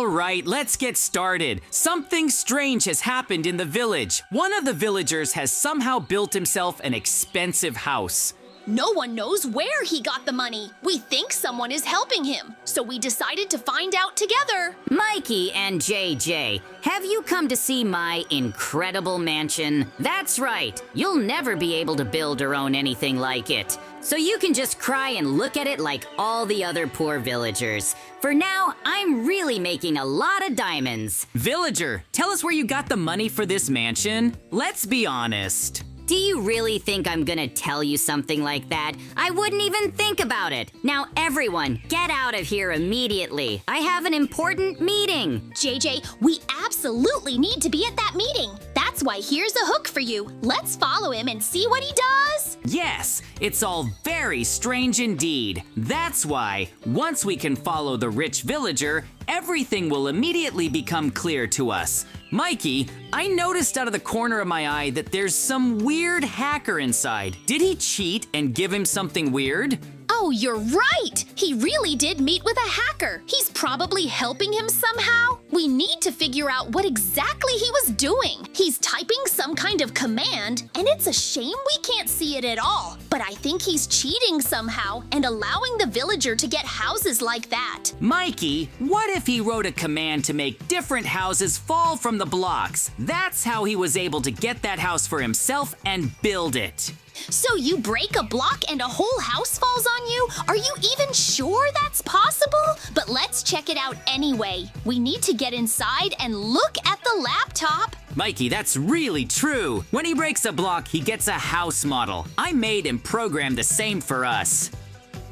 right, let's get started. Something strange has happened in the village. One of the villagers has somehow built himself an expensive house. No one knows where he got the money. We think someone is helping him, so we decided to find out together. Mikey and JJ, have you come to see my incredible mansion? That's right, you'll never be able to build or own anything like it. So you can just cry and look at it like all the other poor villagers. For now, I'm really making a lot of diamonds. Villager, tell us where you got the money for this mansion. Let's be honest. Do you really think I'm gonna tell you something like that? I wouldn't even think about it. Now everyone, get out of here immediately. I have an important meeting. JJ, we absolutely need to be at that meeting. That's why here's a hook for you. Let's follow him and see what he does. Yes, it's all very strange indeed. That's why, once we can follow the rich villager, everything will immediately become clear to us. Mikey, I noticed out of the corner of my eye that there's some weird hacker inside. Did he cheat and give him something weird? Oh, you're right! He really did meet with a hacker. He's probably helping him somehow. We need to figure out what exactly he was doing. He's typing some kind of command, and it's a shame we can't see it at all. But I think he's cheating somehow and allowing the villager to get houses like that. Mikey, what if he wrote a command to make different houses fall from the blocks? That's how he was able to get that house for himself and build it. So you break a block and a whole house falls on you? Are you even sure that's possible? But let's check it out anyway. We need to get inside and look at the laptop. Mikey, that's really true. When he breaks a block, he gets a house model. I made and programmed the same for us.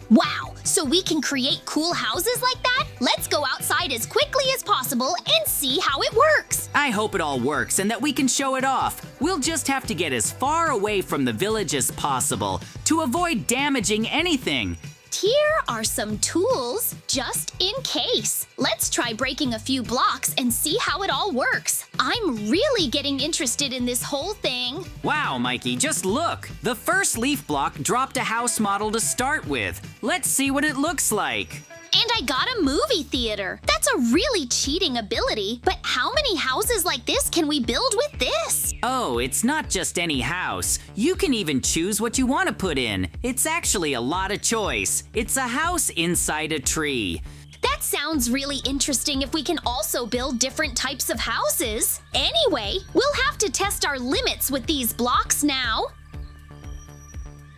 Wow, so we can create cool houses like that? Let's go outside as quickly as possible and see how it works. I hope it all works and that we can show it off. We'll just have to get as far away from the village as possible to avoid damaging anything. Here are some tools, just in case. Let's try breaking a few blocks and see how it all works. I'm really getting interested in this whole thing. Wow, Mikey, just look. The first leaf block dropped a house model to start with. Let's see what it looks like. And I got a movie theater. That's a really cheating ability, but how many houses like this can we build with this? Oh, it's not just any house. You can even choose what you want to put in. It's actually a lot of choice. It's a house inside a tree. That sounds really interesting if we can also build different types of houses. Anyway, we'll have to test our limits with these blocks now.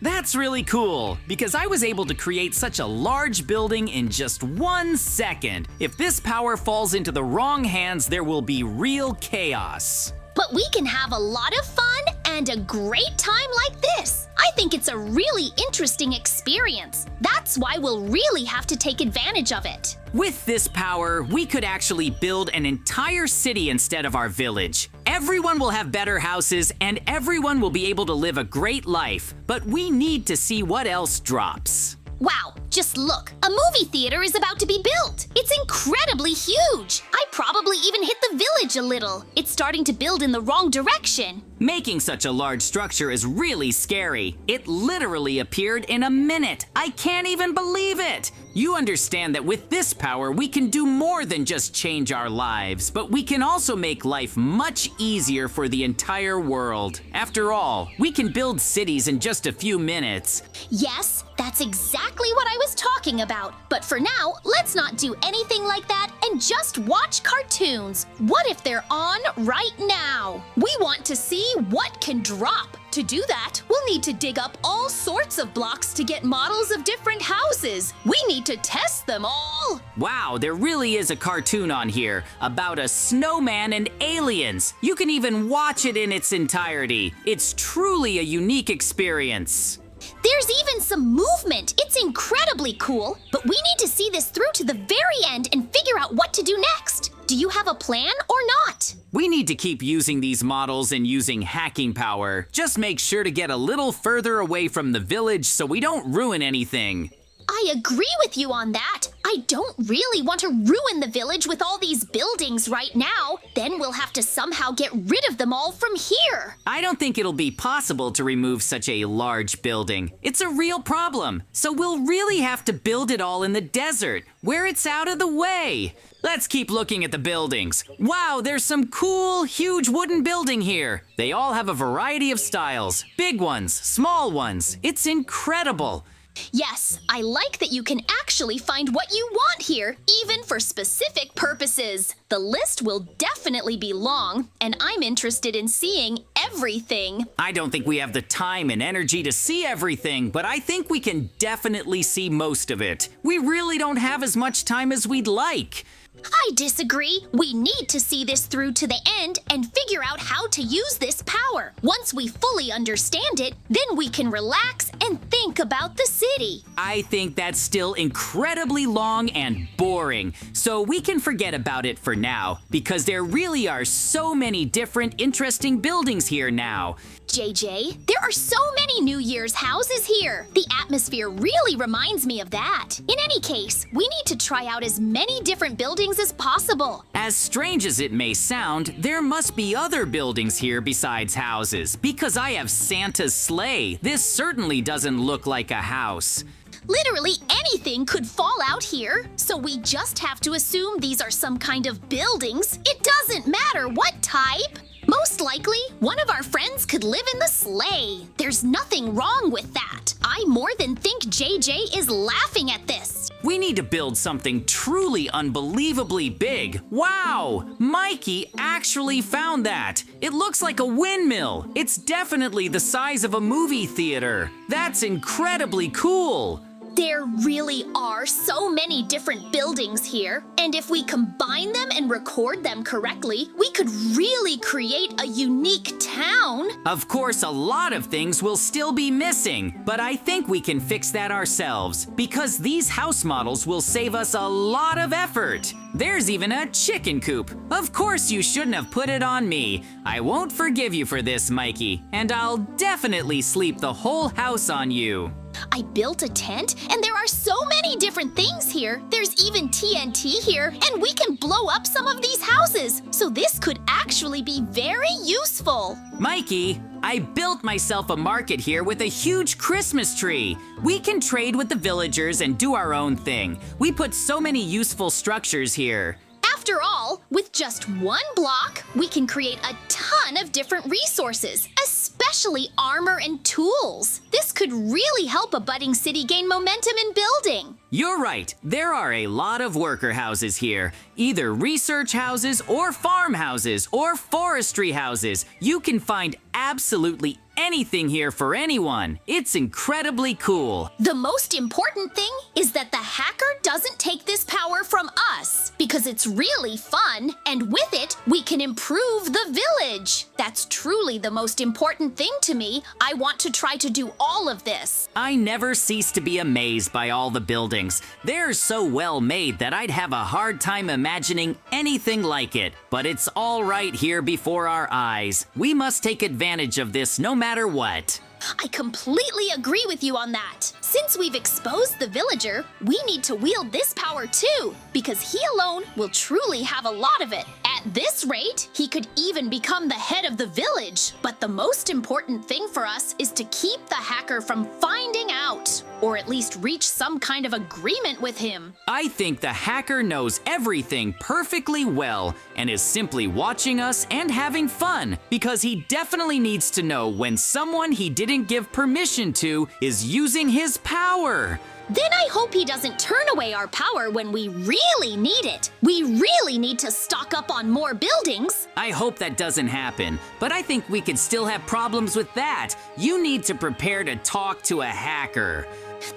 That's really cool, because I was able to create such a large building in just 1 second. If this power falls into the wrong hands, there will be real chaos. But we can have a lot of fun and a great time like this. I think it's a really interesting experience. That's why we'll really have to take advantage of it. With this power, we could actually build an entire city instead of our village. Everyone will have better houses and everyone will be able to live a great life. But we need to see what else drops. Wow, just look. A movie theater is about to be built. It's incredibly huge. I probably even hit the village a little. It's starting to build in the wrong direction. Making such a large structure is really scary. It literally appeared in a minute. I can't even believe it. You understand that with this power, we can do more than just change our lives, but we can also make life much easier for the entire world. After all, we can build cities in just a few minutes. Yes, that's exactly what I was talking about. But for now, let's not do anything like that and just watch cartoons. What if they're on right now? We want to see what can drop. To do that, we'll need to dig up all sorts of blocks to get models of different houses. We need to test them all. Wow, there really is a cartoon on here about a snowman and aliens. You can even watch it in its entirety. It's truly a unique experience. There's even some movement. It's incredibly cool, but we need to see this through to the very end and figure out what to do next. Do you have a plan or not? We need to keep using these models and using hacking power. Just make sure to get a little further away from the village so we don't ruin anything. I agree with you on that. I don't really want to ruin the village with all these buildings right now. Then we'll have to somehow get rid of them all from here. I don't think it'll be possible to remove such a large building. It's a real problem, so we'll really have to build it all in the desert, where it's out of the way. Let's keep looking at the buildings. Wow, there's some cool, huge wooden building here. They all have a variety of styles, big ones, small ones. It's incredible. Yes, I like that you can actually find what you want here, even for specific purposes. The list will definitely be long, and I'm interested in seeing everything. I don't think we have the time and energy to see everything, but I think we can definitely see most of it. We really don't have as much time as we'd like. I disagree. We need to see this through to the end and figure out how to use this power. Once we fully understand it, then we can relax and think about the city. I think that's still incredibly long and boring, so we can forget about it for now, because there really are so many different interesting buildings here now. JJ, there are so many New Year's houses here. The atmosphere really reminds me of that. In any case, we need to try out as many different buildings as possible. As strange as it may sound, there must be other buildings here besides houses, because I have Santa's sleigh. This certainly doesn't look like a house. Literally anything could fall out here, so we just have to assume these are some kind of buildings. It doesn't matter what type. Most likely, one of our friends could live in the sleigh. There's nothing wrong with that. I more than think JJ is laughing at this. We need to build something truly unbelievably big. Wow! Mikey actually found that. It looks like a windmill. It's definitely the size of a movie theater. That's incredibly cool. There really are so many different buildings here, and if we combine them and record them correctly, we could really create a unique town. Of course, a lot of things will still be missing, but I think we can fix that ourselves, because these house models will save us a lot of effort. There's even a chicken coop. Of course you shouldn't have put it on me. I won't forgive you for this, Mikey, and I'll definitely sleep the whole house on you. I built a tent, and there are so many different things here. There's even TNT here, and we can blow up some of these houses. So this could actually be very useful. Mikey, I built myself a market here with a huge Christmas tree. We can trade with the villagers and do our own thing. We put so many useful structures here. After all, with just one block, we can create a ton of different resources, especially armor and tools. This could really help a budding city gain momentum in building. You're right. There are a lot of worker houses here. Either research houses or farmhouses or forestry houses. You can find absolutely anything here for anyone. It's incredibly cool. The most important thing is that the hacker doesn't take this power from us, because it's really fun, and with it, we can improve the village. That's truly the most important thing to me. I want to try to do all of this. I never cease to be amazed by all the buildings. They're so well made that I'd have a hard time imagining anything like it. But it's all right here before our eyes. We must take advantage of this no matter what. I completely agree with you on that. Since we've exposed the villager, we need to wield this power too, because he alone will truly have a lot of it. At this rate, he could even become the head of the village. But the most important thing for us is to keep the hacker from finding out, or at least reach some kind of agreement with him. I think the hacker knows everything perfectly well and is simply watching us and having fun, because he definitely needs to know when someone he didn't give permission to is using his power. Then I hope he doesn't turn away our power when we really need it. We really need to stock up on more buildings. I hope that doesn't happen, but I think we could still have problems with that. You need to prepare to talk to a hacker.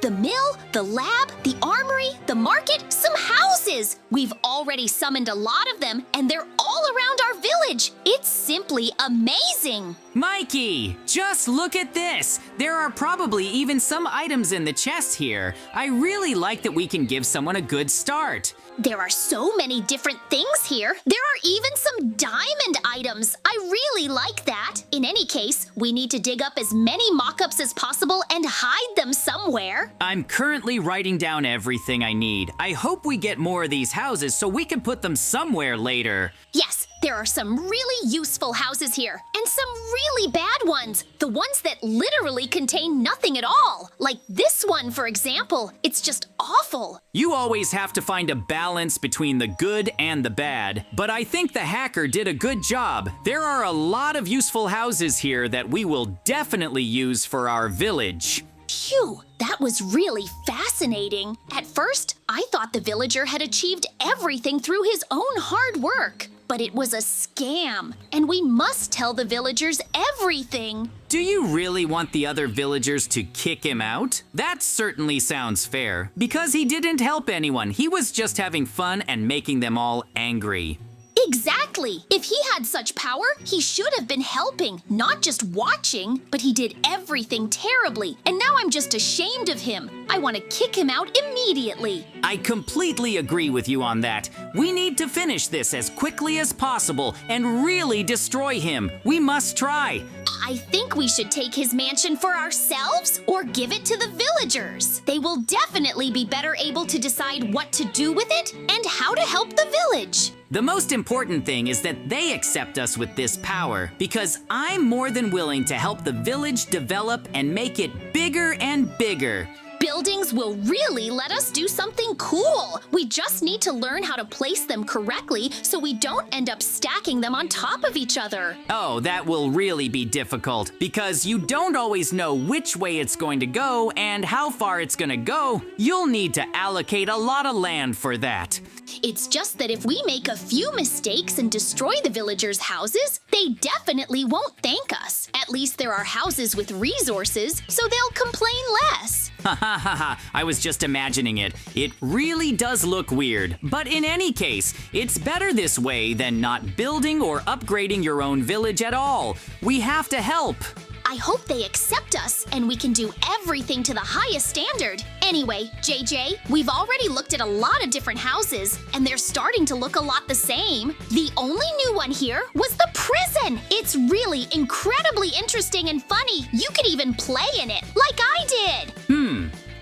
The mill, the lab, the armory, the market, some houses. We've already summoned a lot of them, and they're all around our village. It's simply amazing. Mikey, just look at this. There are probably even some items in the chest here. I really like that we can give someone a good start. There are so many different things here. There are even some diamond items. I really like that. In any case, we need to dig up as many mock-ups as possible and hide them somewhere. I'm currently writing down everything I need. I hope we get more of these houses so we can put them somewhere later. Yes, there are some really useful houses here, and some really bad ones. The ones that literally contain nothing at all. Like this one, for example. It's just awful. You always have to find a balance between the good and the bad, but I think the hacker did a good job. There are a lot of useful houses here that we will definitely use for our village. Phew, that was really fascinating. At first, I thought the villager had achieved everything through his own hard work. But it was a scam, and we must tell the villagers everything. Do you really want the other villagers to kick him out? That certainly sounds fair, because he didn't help anyone. He was just having fun and making them all angry. Exactly! If he had such power, he should have been helping, not just watching. But he did everything terribly, and now I'm just ashamed of him. I want to kick him out immediately. I completely agree with you on that. We need to finish this as quickly as possible and really destroy him. We must try. I think we should take his mansion for ourselves or give it to the villagers. They will definitely be better able to decide what to do with it and how to help the village. The most important thing is that they accept us with this power, because I'm more than willing to help the village develop and make it bigger and bigger. Buildings will really let us do something cool. We just need to learn how to place them correctly so we don't end up stacking them on top of each other. Oh, that will really be difficult, because you don't always know which way it's going to go and how far it's going to go. You'll need to allocate a lot of land for that. It's just that if we make a few mistakes and destroy the villagers' houses, they definitely won't thank us. At least there are houses with resources, so they'll complain less. Ha ha ha ha, I was just imagining it. It really does look weird, but in any case, it's better this way than not building or upgrading your own village at all. We have to help. I hope they accept us and we can do everything to the highest standard. Anyway, JJ, we've already looked at a lot of different houses and they're starting to look a lot the same. The only new one here was the prison. It's really incredibly interesting and funny. You could even play in it, like I did.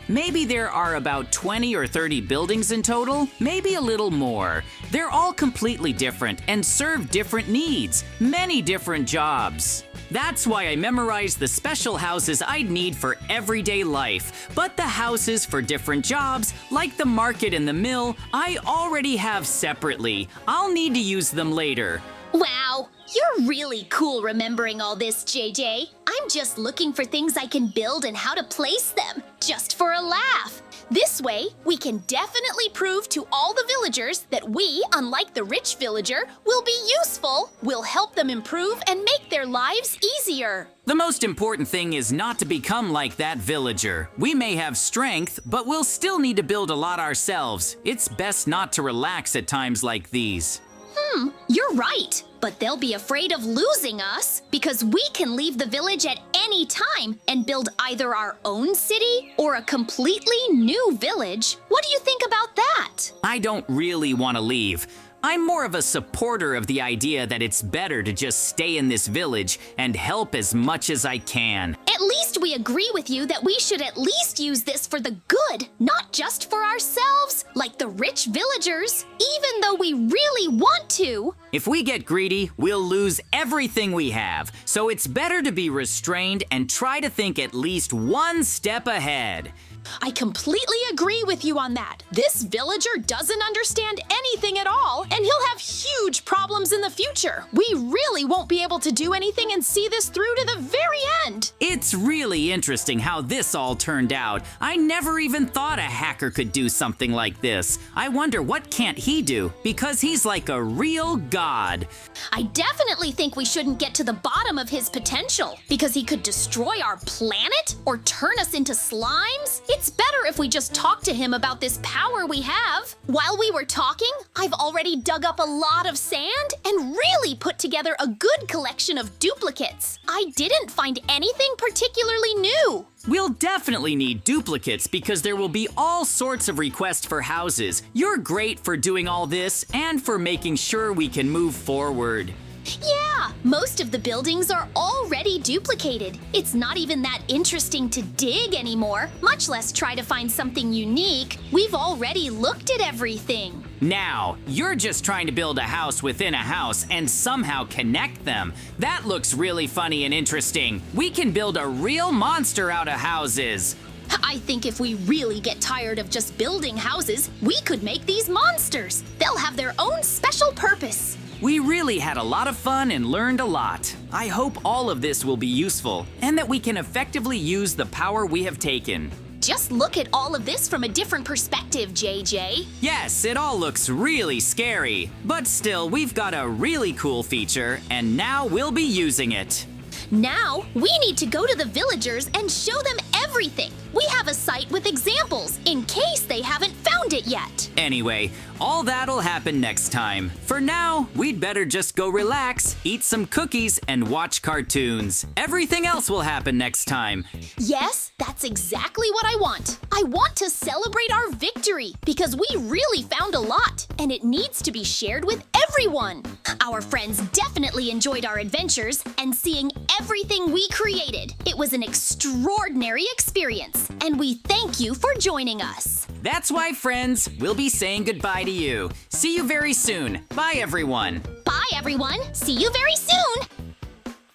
Maybe there are about 20 or 30 buildings in total, maybe a little more. They're all completely different and serve different needs, many different jobs. That's why I memorized the special houses I'd need for everyday life. But the houses for different jobs, like the market and the mill, I already have separately. I'll need to use them later. Wow, you're really cool remembering all this, JJ. I'm just looking for things I can build and how to place them, just for a laugh. This way, we can definitely prove to all the villagers that we, unlike the rich villager, will be useful, will help them improve and make their lives easier. The most important thing is not to become like that villager. We may have strength, but we'll still need to build a lot ourselves. It's best not to relax at times like these. You're right, but they'll be afraid of losing us because we can leave the village at any time and build either our own city or a completely new village. What do you think about that? I don't really want to leave. I'm more of a supporter of the idea that it's better to just stay in this village and help as much as I can. At least we agree with you that we should at least use this for the good, not just for ourselves, like the rich villagers, even though we really want to. If we get greedy, we'll lose everything we have. So it's better to be restrained and try to think at least one step ahead. I completely agree with you on that. This villager doesn't understand anything at all, and he'll have huge problems in the future. We really won't be able to do anything and see this through to the very end. It's really interesting how this all turned out. I never even thought a hacker could do something like this. I wonder what can't he do, because he's like a real god. I definitely think we shouldn't get to the bottom of his potential, because he could destroy our planet or turn us into slimes. It's better if we just talk to him about this power we have. While we were talking, I've already dug up a lot of sand and really put together a good collection of duplicates. I didn't find anything particularly new? We'll definitely need duplicates because there will be all sorts of requests for houses. You're great for doing all this and for making sure we can move forward. Yeah, most of the buildings are already duplicated. It's not even that interesting to dig anymore, much less try to find something unique. We've already looked at everything. Now, you're just trying to build a house within a house and somehow connect them. That looks really funny and interesting. We can build a real monster out of houses. I think if we really get tired of just building houses, we could make these monsters. They'll have their own special purpose. We really had a lot of fun and learned a lot. I hope all of this will be useful and that we can effectively use the power we have taken. Just look at all of this from a different perspective, JJ. Yes, it all looks really scary, but still, we've got a really cool feature, and now we'll be using it. Now, we need to go to the villagers and show them everything. We have a site with examples in case they haven't found it yet. Anyway, all that'll happen next time. For now, we'd better just go relax, eat some cookies, and watch cartoons. Everything else will happen next time. Yes, that's exactly what I want. I want to celebrate our victory because we really found a lot, and it needs to be shared with everyone. Our friends definitely enjoyed our adventures and seeing everything we created. It was an extraordinary experience, and we thank you for joining us. That's why, friends, we'll be saying goodbye to you. See you very soon. Bye, everyone. Bye, everyone. See you very soon.